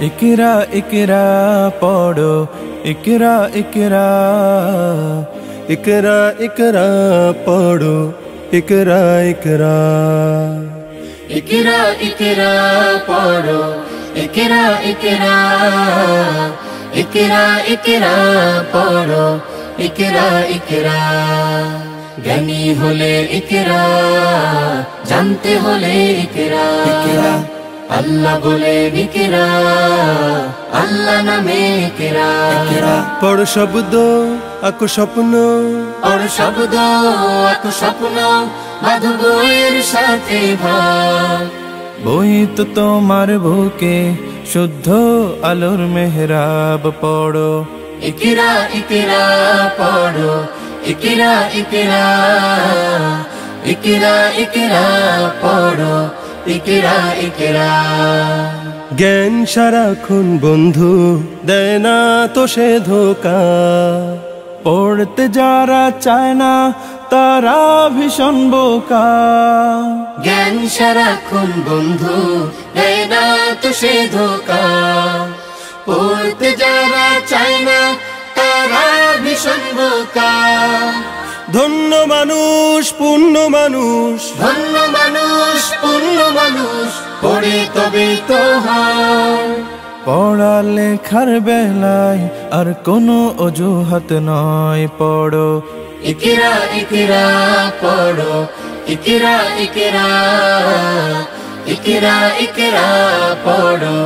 ইকরা ইকরা পড়ো ইকরা ইকরা ইকরা ইকরা পড়ো ইকরা ইকরা ইকরা ইকরা পড়ো ইকরা ইকরা ইকরা ইকরা পড়ো ইকরা ইকরা জ্ঞানী হলে ইকরা জানতে হলে ইকরা আল্লাহ বলে ইকরা আল্লাহ নামে ইকরা পড় শব্দ আঁকো স্বপ্ন পড় শব্দ আঁকো স্বপ্ন বাঁধো বইয়ের সাথে ভাগ বই তো তোমার বুকে শুদ্ধ আলোর মেহরাব পড়ো ইকরা ইকরা পড়ো ইকরা ইকরা ইকরা ইকরা পড়ো ইকরা ইকরা জ্ঞান সারাক্ষণ বন্ধু দেয় না তো সে ধোকা পড়তে যারা চায় না তারা ভীষণ বোকা জ্ঞান সারাক্ষণ বন্ধু দেয় না তো সে ধোকা পড়তে যারা চায় না তারা ভীষণ বোকা ধন্য মানুষ পূর্ণ মানুষ ধন্য মানুষ পূর্ণ মানুষ পড়ে তবে তো হয় পড়ালেখার বেলায় আর কোনো অজুহাত নয় পড়ো ইকরা ইকরা পড়ো ইকরা ইকরা ইকরা ইকরা পড়ো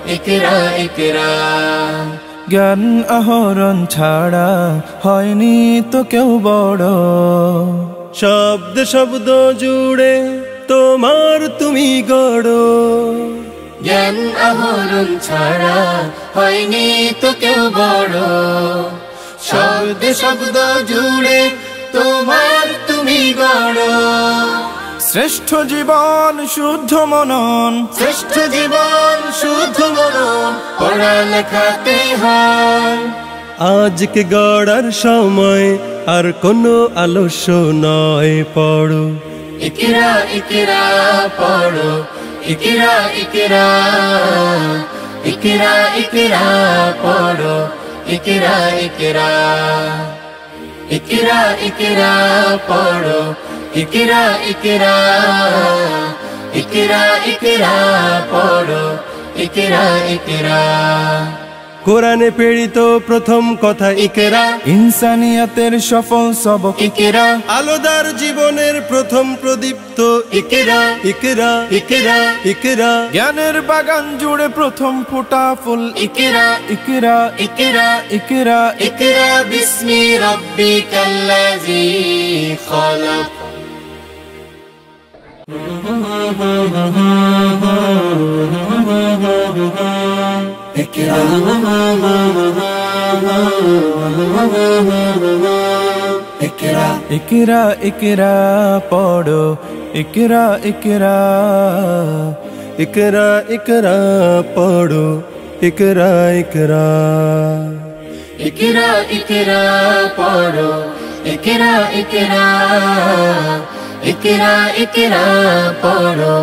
ইকরা ইকরা জ্ঞান আহরণ ছাড়া হয়নি তো কেউ বড় শব্দ শব্দ জুড়ে তোমার তুমি গড়ো জ্ঞান আহরণ ছাড়া হয়নি তো কেউ বড় শব্দ শব্দ জুড়ে তোমার তুমি গড়ো শ্রেষ্ঠ জীবন শুদ্ধ মনন শ্রেষ্ঠ জীবন শুদ্ধ মনন পড়ালেখাতে হয় আজকে গড়ার সময় আর কোনো আলস্য নয় পড়ো ইকরা ইকরা পড়ো ইকরা ইকরা ইকরা ইকরা পড়ো ইকরা ইকরা ইকরা ইকরা পড়ো ইকরা ইকরা ইকরা ইকরা পড়ো ইকরা ইকরা কোরআনে প্রেরিত প্রথম কথা ইকরা ইনসানিয়াতের সফল সবক ইকরা আলোদার জীবনের প্রথম প্রদীপ্ত ইকরা ইকরা ইকরা ইকরা জ্ঞানের বাগান জুড়ে প্রথম ফোটা ফুল ইকরা ইকরা ইকরা ইকরা ইকরা বিস্মি রাব্বিকাল্লাযী খালাক ইকরা ইকরা ইকরা ইকরা পড়ো ইকরা ইকরা ইকরা ইকরা পড়ো ইকরা ইকরা ইকরা ইকরা পড়ো ইকরা ইকরা ইকরা ইকরা পড়ো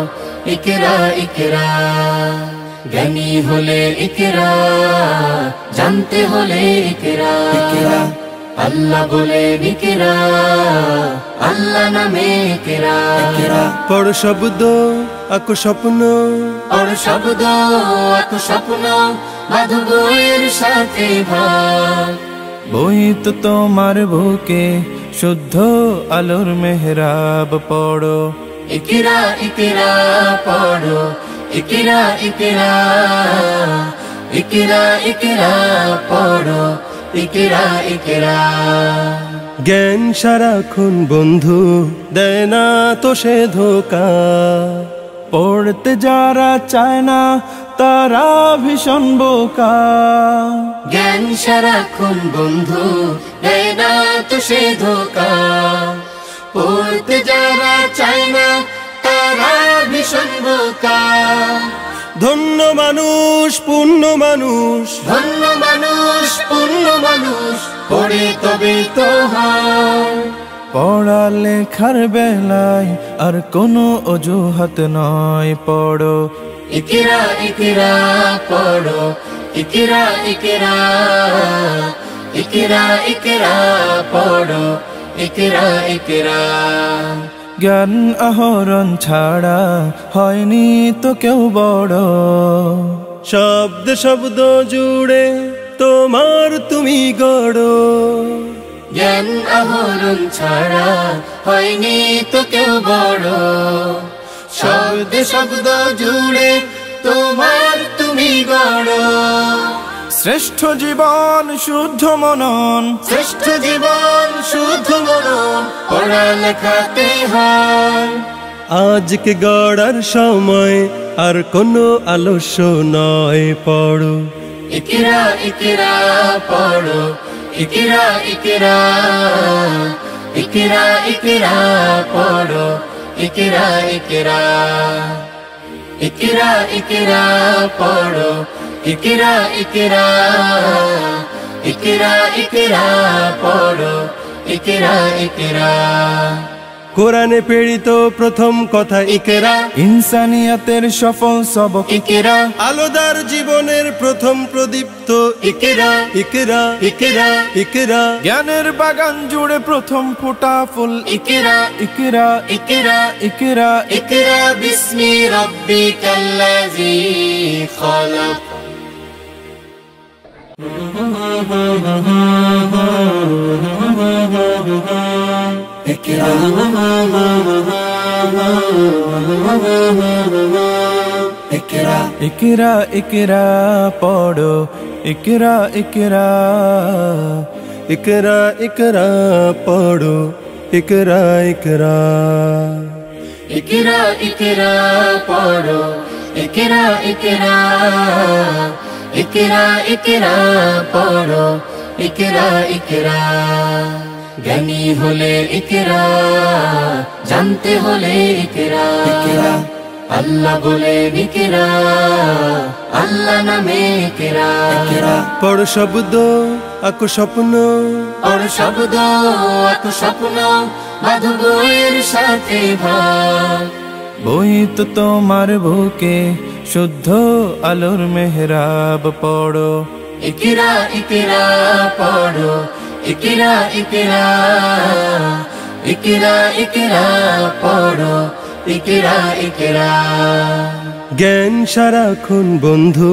ইকরা ইকরা জ্ঞানী হলে ইকরা জানতে হলে ইকরা আল্লাহ বলে ইকরা আল্লাহ নামে ইকরা পড় শব্দ আঁকো স্বপ্ন পড় শব্দ আঁকো স্বপ্ন বাঁধো বইয়ের সাথে ভাগ বই তো তোমার বুকে শুদ্ধ আলোর মেহরাব পড়ো ইকরা ইকরা পড়ো ইকরা ইকরা ইকরা ইকরা পড়ো ইকরা ইকরা জ্ঞান সারাক্ষণ বন্ধু দেয় না তো সে ধোকা পড়তে যারা চায় না তারা ভীষণ বোকা জ্ঞান সারাক্ষণ বন্ধু দেয় না তো সে ধোকা পড়তে যারা চায় না তারা ভীষণ বোকা ধন্য মানুষ পূর্ণ মানুষ ধন্য মানুষ পূর্ণ মানুষ পড়ে তবে তো হয় পড়ালেখার বেলায় আর কোনো অজুহাত নয়, পড়ো ইকরা ইকরা পড়ো, ইকরা ইকরা, ইকরা ইকরা পড়ো, ইকরা ইকরা। জ্ঞান আহরণ ছাড়া হয়নি তো কেউ বড়, শব্দ শব্দ জুড়ে তোমার তুমি গড়ো। জ্ঞান আহরণ ছাড়া হয়নি তো কেউ বড়, শব্দ শব্দ জুড়ে তোমার তুমি গড়ো। শ্রেষ্ঠ জীবন শুদ্ধ মনন, শ্রেষ্ঠ জীবন শুদ্ধ মনন পড়ালেখাতে হয়। আজকে গড়ার সময় আর কোনো আলস্য নয়, পড়ো ইকরা ইকরা পড়ো, ইকরা ইকরা, ইকরা ইকরা পড়ো, ইকরা ইকরা, ইকরা ইকরা পড়ো, ইকরা ইকরা, ইকরা ইকরা পড়ো, ইকরা ইকরা। কোরআনে প্রেরিত প্রথম কথা ইকরা, ইনসানিয়াতের সফল সবক ইকরা, আলোদার জীবনের প্রথম প্রদীপ্ত ইকরা ইকরা ইকরা, ইকরা। জ্ঞানের বাগান জুড়ে প্রথম ফোটা ফুল, ইকরা ইকরা ইকরা, ইকরা ইকরা বিস্মি রাব্বিকাল্লাযী খালাক। ইকরা ইকরা, ইকরা ইকরা পড়ো, ইকরা ইকরা, ইকরা ইকরা পড়ো, ইকরা ইকরা। ইকরা ইকরা পড়ো, ইকরা ইকরা, ইকরা ইকরা পড়ো, ইকরা ইকরা। জ্ঞানী হলে ইকরা, জানতে হলে ইকরা, আল্লাহ বলে ইকরা, আল্লাহ নামে ইকরা। পড় শব্দ আঁকো স্বপ্ন, পড় শব্দ আঁকো স্বপ্ন, বাঁধো বইয়ের সাথে ভাগ। বই তো তোমার বুকে শুদ্ধ আলোর মেহরাব, পড়ো ইকরা ইকরা পড়ো, ইকরা ইকরা, ইকরা ইকরা পড়ো, ইকরা ইকরা। জ্ঞান সারাক্ষণ বন্ধু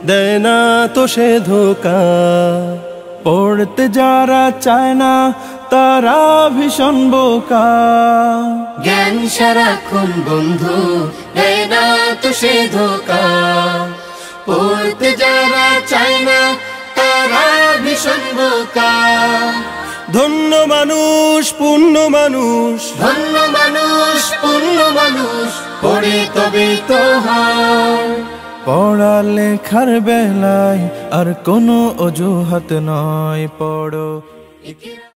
দেয় না তো সে ধোকা। পড়তে যারা চায় না তারা ভীষণ বোকা। জ্ঞান সারাক্ষণ বন্ধু দেয় না তো সে ধোকা। পড়তে যারা চায় না তারা ভীষণ বোকা। ধন্য মানুষ পুণ্য মানুষ, ধন্য মানুষ পুণ্য মানুষ, পড়ে তবে তো হয়। পড়ালেখার বেলায় আর কোনো অজুহাত নয়, পড়ো ইকরা।